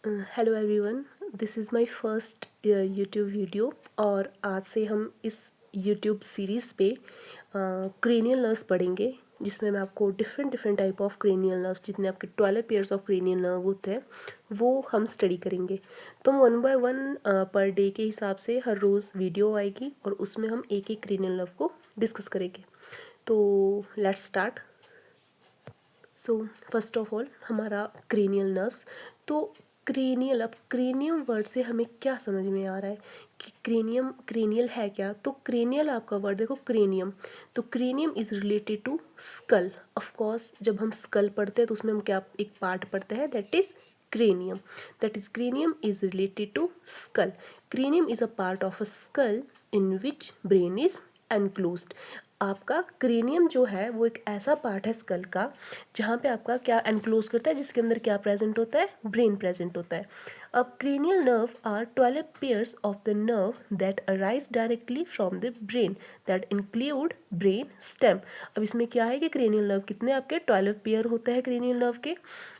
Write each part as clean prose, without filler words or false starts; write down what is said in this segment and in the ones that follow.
Hello everyone, this is my first YouTube video. और आज से हम इस यूट्यूब सीरीज़ पे क्रेनियल नर्व्स पढ़ेंगे, जिसमें मैं आपको different different type of cranial nerves, जितने आपके 12 पेयर्स ऑफ क्रेनियल नर्व होते हैं वो हम स्टडी करेंगे। तो हम 1 बाय 1 पर डे के हिसाब से हर रोज़ वीडियो आएगी और उसमें हम एक एक क्रेनियल नर्व को डिस्कस करेंगे। तो let's start. So first of all हमारा क्रेनियल नर्व्स। तो क्रेनियल, अब क्रेनियम वर्ड से हमें क्या समझ में आ रहा है कि क्रेनियम क्रेनियल है क्या। तो क्रेनियल आपका वर्ड देखो, क्रेनियम। तो cranium is related to skull. Of course जब हम स्कल पढ़ते हैं तो उसमें हम क्या एक पार्ट पढ़ते हैं, that is cranium. That is, cranium is related to skull. Cranium is a part of a skull in which brain is enclosed. आपका क्रेनियम जो है वो एक ऐसा पार्ट है स्कल का जहाँ पे आपका क्या एनक्लोज करता है, जिसके अंदर क्या प्रेजेंट होता है, ब्रेन प्रेजेंट होता है। अब cranial nerve are 12 pairs of the nerve that arise directly from the brain that include brain stem. अब इसमें क्या है कि क्रेनियल नर्व कितने आपके 12 पेयर होते हैं क्रेनियल नर्व के,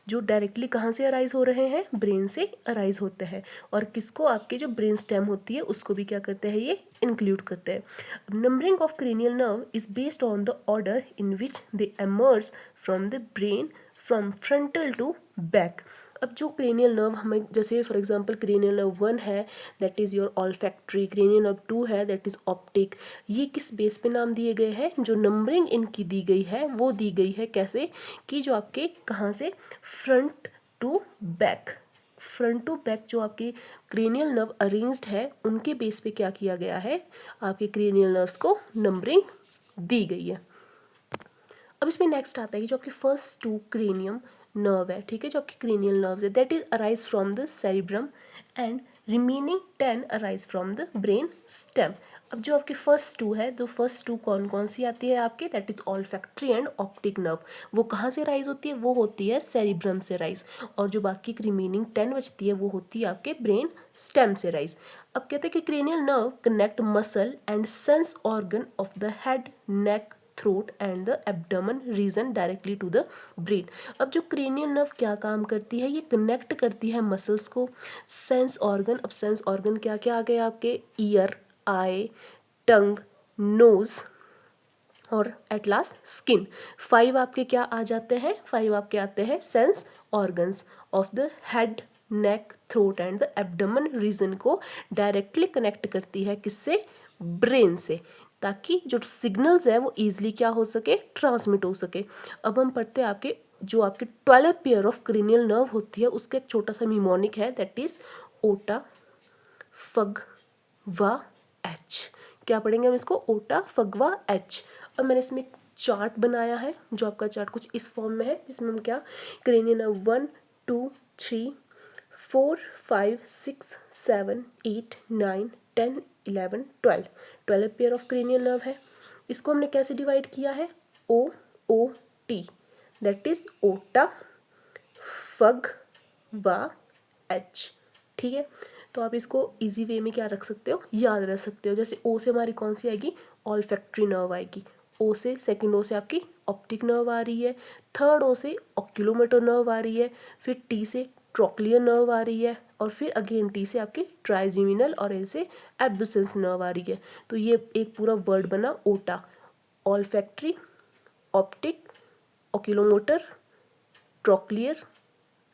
जो डायरेक्टली कहाँ से अराइज हो रहे हैं, ब्रेन से अराइज होते हैं। और किसको, आपके जो ब्रेन स्टेम होती है उसको भी क्या करते हैं, ये इंक्लूड करते हैं। Numbering of cranial nerve is based on the order in which they emerge from the brain from frontal to back. अब जो क्रेनियल नर्व हमें, जैसे फॉर एग्जांपल क्रेनियल नर्व 1 है that is your olfactory, cranial nerve 2 है that is optic. ये किस base पे नाम दिए गए हैं, जो नंबरिंग इनकी दी गई है वो दी गई है कैसे, कि जो आपके कहाँ से, front to back. Front to back जो आपके क्रेनियल नर्व अरेंज्ड है उनके बेस पे क्या किया गया है, आपके क्रेनियल नर्व्स को नंबरिंग दी गई है। अब इसमें नेक्स्ट आता है कि जो आपके फर्स्ट 2 क्रेनियम नर्व है, ठीक है, जो आपके क्रेनियल नर्व्स है that is arise from the cerebrum and remaining 10 arise from the brain stem. अब जो आपके फर्स्ट 2 है, तो फर्स्ट 2 कौन कौन सी आती है आपके, that is olfactory and optic nerve. वो कहाँ से राइज होती है, वो होती है सेरिब्रम से राइज। और जो बाकी रिमेनिंग 10 बचती है वो होती है आपके ब्रेन स्टेम से राइज। अब कहते हैं कि cranial nerve connect muscle and sense organ of the head, neck, throat and the abdomen region directly to the brain. अब जो क्रेनियल नर्व क्या काम करती है, ये कनेक्ट करती है मसल्स को, सेंस ऑर्गन। अब सेंस ऑर्गन क्या क्या आ गए आपके, ईयर, आई, टंग, नोज और एट लास्ट स्किन। 5 आपके क्या आ जाते हैं, 5 आपके आते हैं sense organs of the head, neck, throat and the abdomen region को डायरेक्टली कनेक्ट करती है किससे, ब्रेन से, ताकि जो सिग्नल्स है वो ईजिली क्या हो सके, ट्रांसमिट हो सके। अब हम पढ़ते हैं आपके जो आपके 12 पेयर ऑफ क्रेनियल नर्व होती है उसका एक छोटा सा निमोनिक है, दैट इज ओटा, फग, व, एच। क्या पढ़ेंगे हम इसको, ओटा, फगवा, एच। अब मैंने इसमें एक चार्ट बनाया है, जो आपका चार्ट कुछ इस फॉर्म में है, जिसमें हम क्या cranial nerve 1 2 3 4 5 6 7 8 9 10 11 12 pair of cranial nerve है। इसको हमने कैसे डिवाइड किया है, ओ ओ टी, दैट इज ओटा, फग, व, एच। ठीक है, तो आप इसको इजी वे में क्या रख सकते हो, याद रख सकते हो। जैसे ओ से हमारी कौन सी आएगी, ऑल्फैक्ट्री नर्व आएगी। ओ से, सेकंड ओ से आपकी ऑप्टिक नर्व आ रही है, थर्ड ओ से ऑक्यूलोमोटर नर्व आ रही है, फिर टी से ट्रोक्लियर नर्व आ रही है, और फिर अगेन टी से आपकी ट्राइजेमिनल और ए से एब्डुसेंस नर्व आ रही है। तो ये एक पूरा वर्ड बना ओटा, olfactory, optic, oculomotor, trochlear,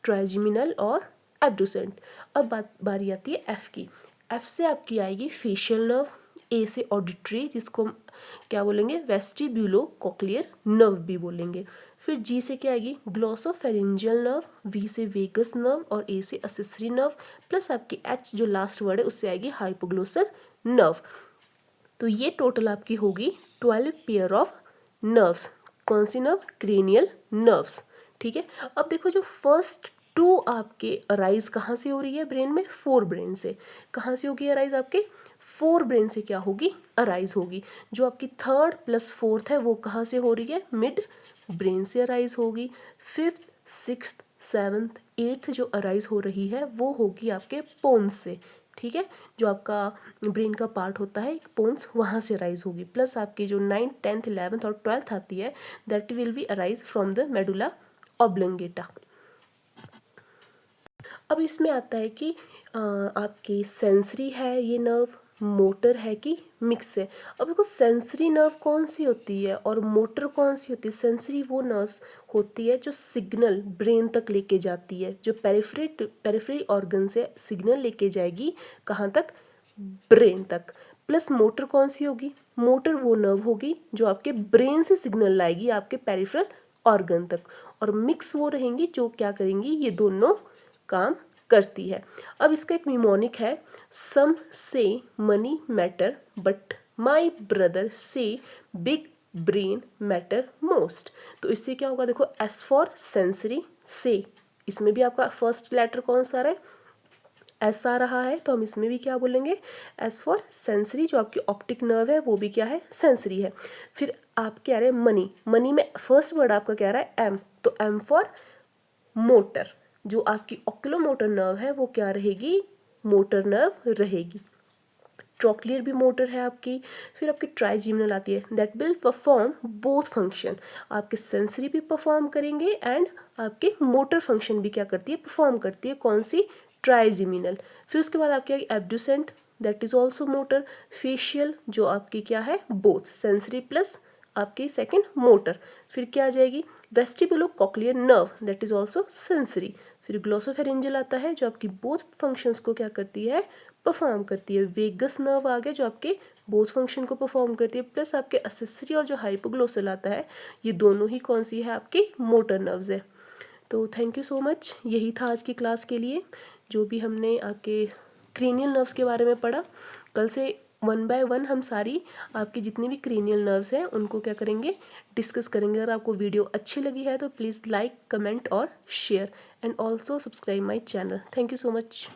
trigeminal और एब्डुसेंट। अब बारी आती है एफ की। एफ से आपकी आएगी फेशियल नर्व, ए से ऑडिटरी, जिसको हम क्या बोलेंगे, वेस्टिब्यूलो कॉक्लियर नर्व भी बोलेंगे। फिर जी से क्या आएगी, ग्लॉसोफेरिंजियल नर्व, वी से वेगस नर्व और ए से असेसरी नर्व, प्लस आपकी एच जो लास्ट वर्ड है उससे आएगी हाइपोग्लोसल नर्व। तो ये टोटल आपकी होगी 12 पेयर ऑफ नर्व्स। कौन सी नर्व, क्रेनियल नर्व्स। ठीक है, अब देखो जो फर्स्ट 2 आपके अराइज कहाँ से हो रही है, ब्रेन में, 4 ब्रेन से। कहाँ से होगी अराइज, आपके 4 ब्रेन से क्या होगी, अराइज होगी। जो आपकी थर्ड प्लस फोर्थ है वो कहाँ से हो रही है, मिड ब्रेन से अराइज होगी। फिफ्थ, सिक्स्थ, सेवन्थ, एट्थ जो अराइज हो रही है वो होगी आपके पोन्स से। ठीक है, जो आपका ब्रेन का पार्ट होता है पोन्स, वहाँ से अराइज होगी। प्लस आपकी जो 9th 10th 11th और 12th आती है that will be arise from the medulla oblongata. अब इसमें आता है कि आपके सेंसरी है ये नर्व, मोटर है कि मिक्स है। अब देखो सेंसरी नर्व कौन सी होती है और मोटर कौन सी होती है। सेंसरी वो नर्व्स होती है जो सिग्नल ब्रेन तक लेके जाती है, जो पेरिफेरल ऑर्गन से सिग्नल लेके जाएगी कहाँ तक, ब्रेन तक। प्लस मोटर कौन सी होगी, मोटर वो नर्व होगी जो आपके ब्रेन से सिग्नल लाएगी आपके पेरिफेरल ऑर्गन तक। और मिक्स वो रहेंगी जो क्या करेंगी, ये दोनों काम करती है। अब इसका एक निमोनिक है, सम से money matter but my brother से बिग ब्रेन मैटर मोस्ट। तो इससे क्या होगा, देखो एस फॉर सेंसरी से, इसमें भी आपका फर्स्ट लेटर कौन सा आ रहा है, एस आ रहा है, तो हम इसमें भी क्या बोलेंगे, एस फॉर सेंसरी। जो आपकी ऑप्टिक नर्व है वो भी क्या है, सेंसरी है। फिर आप क्या रहे मनी, मनी में फर्स्ट वर्ड आपका क्या रहा है, एम, तो एम फॉर मोटर। जो आपकी ऑक्यूलोमोटर नर्व है वो क्या रहेगी, मोटर नर्व रहेगी। ट्रोक्लियर भी मोटर है आपकी। फिर आपकी ट्राइजीमिनल आती है, that will perform both function. आपके सेंसरी भी परफॉर्म करेंगे एंड आपके मोटर फंक्शन भी क्या करती है, परफॉर्म करती है। कौन सी, ट्राइजीमिनल। फिर उसके बाद आपकी abducent, that is also motor. Facial जो आपकी क्या है, बोथ सेंसरी प्लस आपकी सेकंड मोटर। फिर क्या आ जाएगी, vestibulo cochlear nerve, that is also sensory. फिर ग्लोसोफेरिंजियल आता है जो आपकी बोथ फंक्शंस को क्या करती है, परफॉर्म करती है। वेगस नर्व आ गया जो आपके बोथ फंक्शन को परफॉर्म करती है। प्लस आपके एसेसरी और जो हाइपोग्लोसल आता है, ये दोनों ही कौन सी है, आपकी मोटर नर्व्स है। तो थैंक यू सो मच, यही था आज की क्लास के लिए। जो भी हमने आपके क्रेनियल नर्व्स के बारे में पढ़ा, कल से 1 बाय 1 हम सारी आपकी जितनी भी क्रेनियल नर्व्स हैं उनको क्या करेंगे, डिस्कस करेंगे। अगर आपको वीडियो अच्छी लगी है तो प्लीज़ लाइक, कमेंट और share and also subscribe my channel. Thank you so much.